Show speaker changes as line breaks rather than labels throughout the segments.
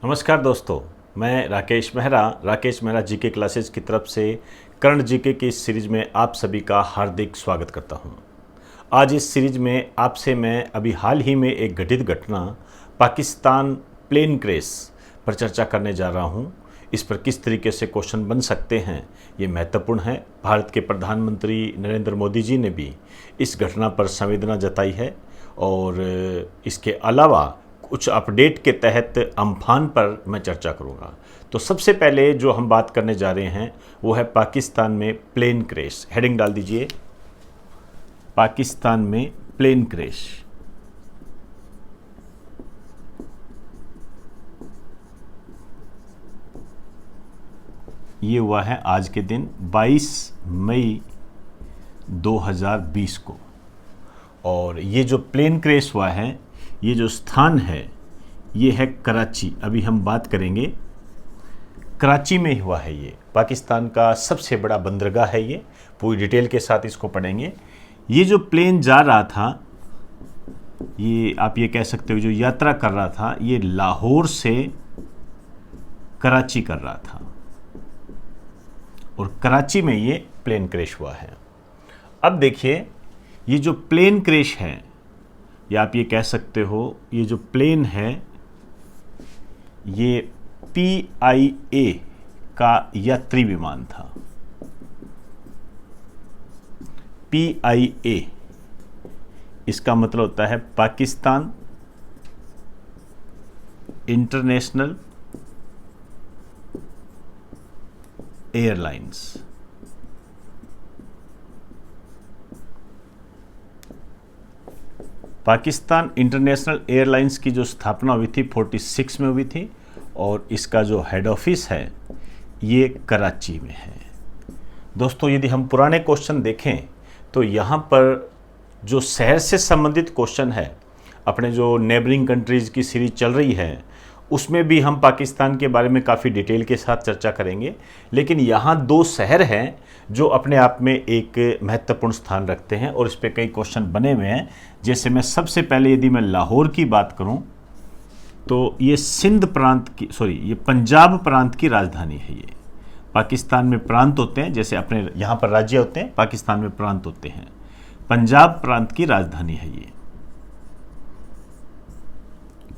नमस्कार दोस्तों, मैं राकेश मेहरा जीके क्लासेस की तरफ से करंट जीके की इस सीरीज़ में आप सभी का हार्दिक स्वागत करता हूं। आज इस सीरीज़ में आपसे मैं अभी हाल ही में एक घटित घटना पाकिस्तान प्लेन क्रैश पर चर्चा करने जा रहा हूं। इस पर किस तरीके से क्वेश्चन बन सकते हैं ये महत्वपूर्ण है। भारत के प्रधानमंत्री नरेंद्र मोदी जी ने भी इस घटना पर संवेदना जताई है और इसके अलावा कुछ अपडेट के तहत अम्फान पर मैं चर्चा करूंगा। तो सबसे पहले जो हम बात करने जा रहे हैं वो है पाकिस्तान में प्लेन क्रैश। हेडिंग डाल दीजिए, पाकिस्तान में प्लेन क्रैश। ये हुआ है आज के दिन 22 मई 2020 को। और ये जो प्लेन क्रैश हुआ है, ये जो स्थान है ये है कराची। अभी हम बात करेंगे, कराची में हुआ है। ये पाकिस्तान का सबसे बड़ा बंदरगाह है। ये पूरी डिटेल के साथ इसको पढ़ेंगे। ये जो प्लेन जा रहा था, ये आप ये कह सकते हो जो यात्रा कर रहा था, ये लाहौर से कराची कर रहा था और कराची में ये प्लेन क्रैश हुआ है। अब देखिए, ये जो प्लेन क्रैश है, या आप ये कह सकते हो ये जो प्लेन है ये PIA का यात्री विमान था। PIA इसका मतलब होता है Pakistan international airlines. Pakistan international airlines की जो स्थापना हुई थी 46 में हुई थी और इसका जो हेड ऑफिस है ये कराची में है। दोस्तों, यदि हम पुराने क्वेश्चन देखें तो यहाँ पर जो शहर से संबंधित क्वेश्चन है, अपने जो नेबरिंग कंट्रीज़ की सीरीज चल रही है उसमें भी हम पाकिस्तान के बारे में काफ़ी डिटेल के साथ चर्चा करेंगे। लेकिन यहाँ दो शहर हैं जो अपने आप में एक महत्वपूर्ण स्थान रखते हैं और इस पर कई क्वेश्चन बने हुए हैं। जैसे मैं सबसे पहले यदि मैं लाहौर की बात करूं तो ये ये पंजाब प्रांत की राजधानी है। ये पाकिस्तान में प्रांत होते हैं, जैसे अपने यहाँ पर राज्य होते हैं, पाकिस्तान में प्रांत होते हैं। पंजाब प्रांत की राजधानी है ये।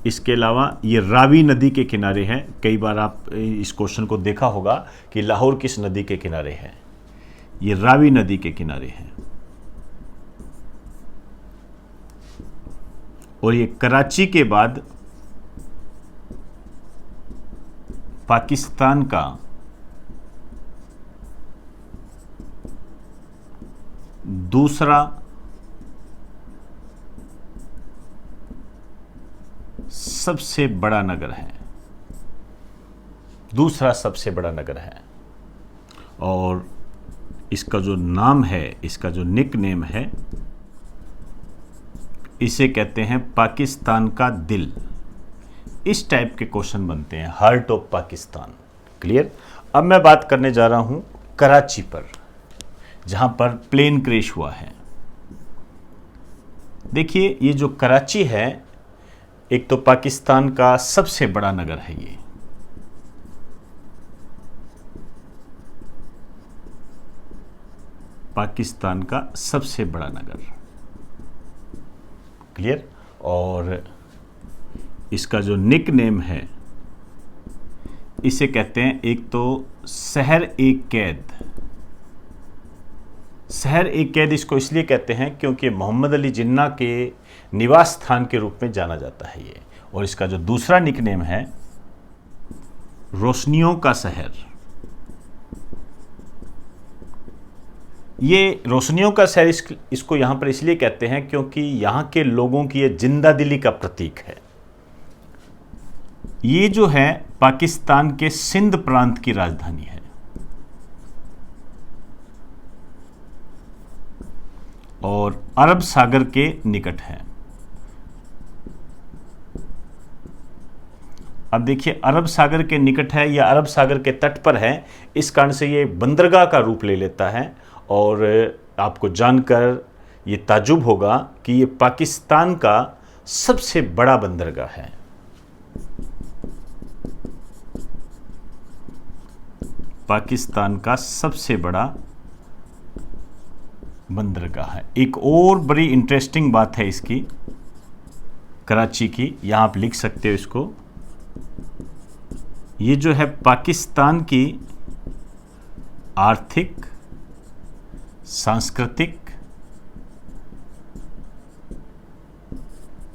इसके अलावा ये रावी नदी के किनारे है। कई बार आप इस क्वेश्चन को देखा होगा कि लाहौर किस नदी के किनारे है। ये रावी नदी के किनारे है। और ये कराची के बाद पाकिस्तान का दूसरा सबसे बड़ा नगर है। दूसरा सबसे बड़ा नगर है और इसका जो नाम है, इसका जो निक नेम है, इसे कहते हैं पाकिस्तान का दिल। इस टाइप के क्वेश्चन बनते हैं, हार्ट ऑफ पाकिस्तान। क्लियर। अब मैं बात करने जा रहा हूं कराची पर, जहां पर प्लेन क्रैश हुआ है। देखिए, ये जो कराची है, एक तो पाकिस्तान का सबसे बड़ा नगर है ये। पाकिस्तान का सबसे बड़ा नगर। क्लियर। और इसका जो निक नेम है, इसे कहते हैं एक तो शहर ए कैद। शहर ए कैद इसको इसलिए कहते हैं क्योंकि मोहम्मद अली जिन्ना के निवास स्थान के रूप में जाना जाता है ये। और इसका जो दूसरा निक नेम है, रोशनियों का शहर। ये रोशनियों का शहर इसको यहाँ पर इसलिए कहते हैं क्योंकि यहाँ के लोगों की ये जिंदा दिली का प्रतीक है। ये जो है पाकिस्तान के सिंध प्रांत की राजधानी है और अरब सागर के निकट है। अब देखिए, अरब सागर के निकट है या अरब सागर के तट पर है, इस कारण से ये बंदरगाह का रूप ले लेता है। और आपको जानकर ये ताज्जुब होगा कि ये पाकिस्तान का सबसे बड़ा बंदरगाह है। पाकिस्तान का सबसे बड़ा बंदरगाह है। एक और बड़ी इंटरेस्टिंग बात है इसकी, कराची की, यहाँ आप लिख सकते हो इसको। ये जो है पाकिस्तान की आर्थिक, सांस्कृतिक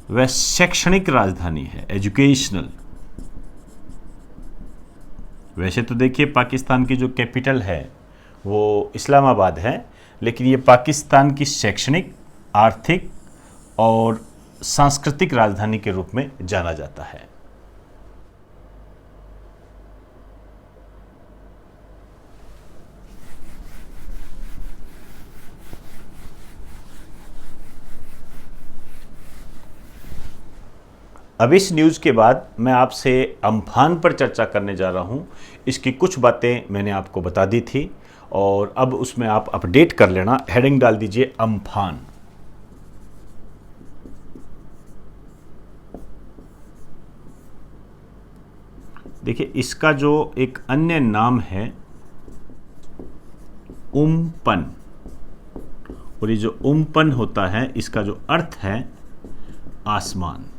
व शैक्षणिक राजधानी है, एजुकेशनल। वैसे तो देखिए पाकिस्तान की जो कैपिटल है वो इस्लामाबाद है, लेकिन ये पाकिस्तान की शैक्षणिक, आर्थिक और सांस्कृतिक राजधानी के रूप में जाना जाता है। अब इस न्यूज़ के बाद मैं आपसे अम्फान पर चर्चा करने जा रहा हूँ। इसकी कुछ बातें मैंने आपको बता दी थी और अब उसमें आप अपडेट कर लेना। हेडिंग डाल दीजिए अम्फान। देखिए इसका जो एक अन्य नाम है उम्पन, और ये जो उम्पन होता है इसका जो अर्थ है आसमान।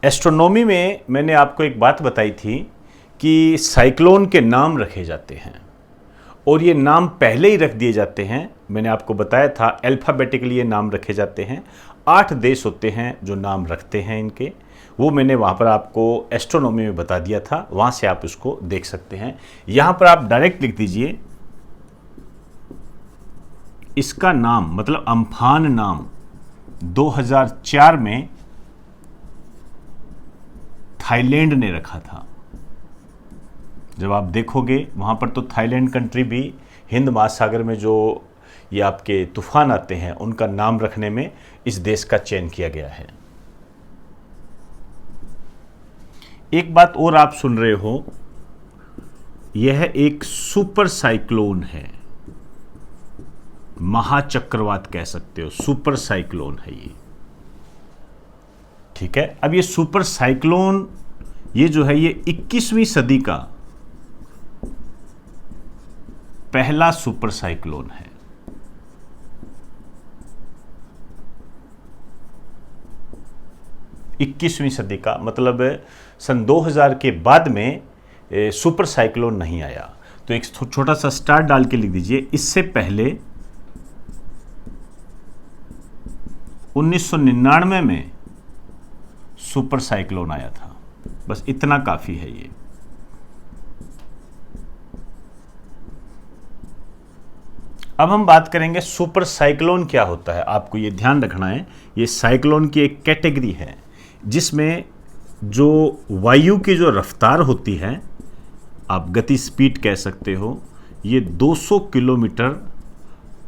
एस्ट्रोनॉमी में मैंने आपको एक बात बताई थी कि साइक्लोन के नाम रखे जाते हैं और ये नाम पहले ही रख दिए जाते हैं। मैंने आपको बताया था अल्फ़ाबेटिकली ये नाम रखे जाते हैं। 8 देश होते हैं जो नाम रखते हैं इनके, वो मैंने वहाँ पर आपको एस्ट्रोनॉमी में बता दिया था, वहाँ से आप उसको देख सकते हैं। यहाँ पर आप डायरेक्ट लिख दीजिए इसका नाम, मतलब अम्फान नाम 2004 में थाईलैंड ने रखा था। जब आप देखोगे वहाँ पर तो थाईलैंड कंट्री भी हिंद महासागर में जो ये आपके तूफान आते हैं उनका नाम रखने में इस देश का चयन किया गया है। एक बात और आप सुन रहे हो, यह एक सुपर साइक्लोन है, महाचक्रवात कह सकते हो, सुपर साइक्लोन है ये, ठीक है। अब ये सुपर साइक्लोन ये जो है ये 21वीं सदी का पहला सुपर साइक्लोन है। इक्कीसवीं सदी का मतलब सन 2000 के बाद में सुपर साइक्लोन नहीं आया। तो एक छोटा सा स्टार डाल के लिख दीजिए, इससे पहले 1999 में सुपर साइक्लोन आया था। बस इतना काफी है ये। अब हम बात करेंगे सुपर साइक्लोन क्या होता है। आपको ये ध्यान रखना है, ये साइक्लोन की एक कैटेगरी है जिसमें जो वायु की जो रफ्तार होती है, आप गति स्पीड कह सकते हो, ये 200 किलोमीटर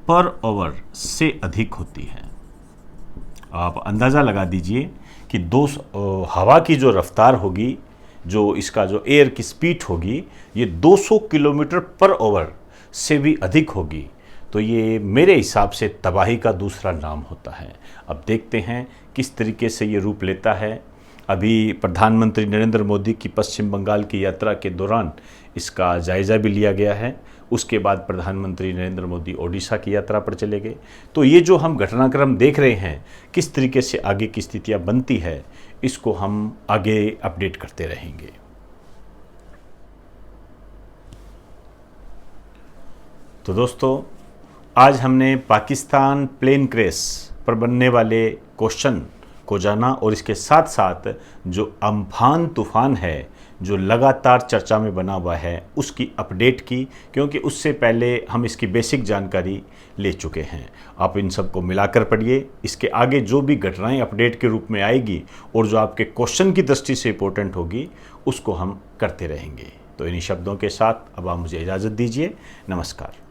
पर आवर से अधिक होती है। आप अंदाज़ा लगा दीजिए कि हवा की जो रफ्तार होगी, जो इसका जो एयर की स्पीड होगी, ये 200 किलोमीटर पर आवर से भी अधिक होगी। तो ये मेरे हिसाब से तबाही का दूसरा नाम होता है। अब देखते हैं किस तरीके से ये रूप लेता है। अभी प्रधानमंत्री नरेंद्र मोदी की पश्चिम बंगाल की यात्रा के दौरान इसका जायज़ा भी लिया गया है। उसके बाद प्रधानमंत्री नरेंद्र मोदी ओडिशा की यात्रा पर चले गए। तो ये जो हम घटनाक्रम देख रहे हैं, किस तरीके से आगे की स्थितियाँ बनती है, इसको हम आगे अपडेट करते रहेंगे। तो दोस्तों, आज हमने पाकिस्तान प्लेन क्रैश पर बनने वाले क्वेश्चन को जाना और इसके साथ साथ जो अम्फान तूफ़ान है जो लगातार चर्चा में बना हुआ है उसकी अपडेट की, क्योंकि उससे पहले हम इसकी बेसिक जानकारी ले चुके हैं। आप इन सब को मिलाकर पढ़िए। इसके आगे जो भी घटनाएं अपडेट के रूप में आएगी और जो आपके क्वेश्चन की दृष्टि से इंपॉर्टेंट होगी उसको हम करते रहेंगे। तो इन्हीं शब्दों के साथ अब आप मुझे इजाज़त दीजिए। नमस्कार।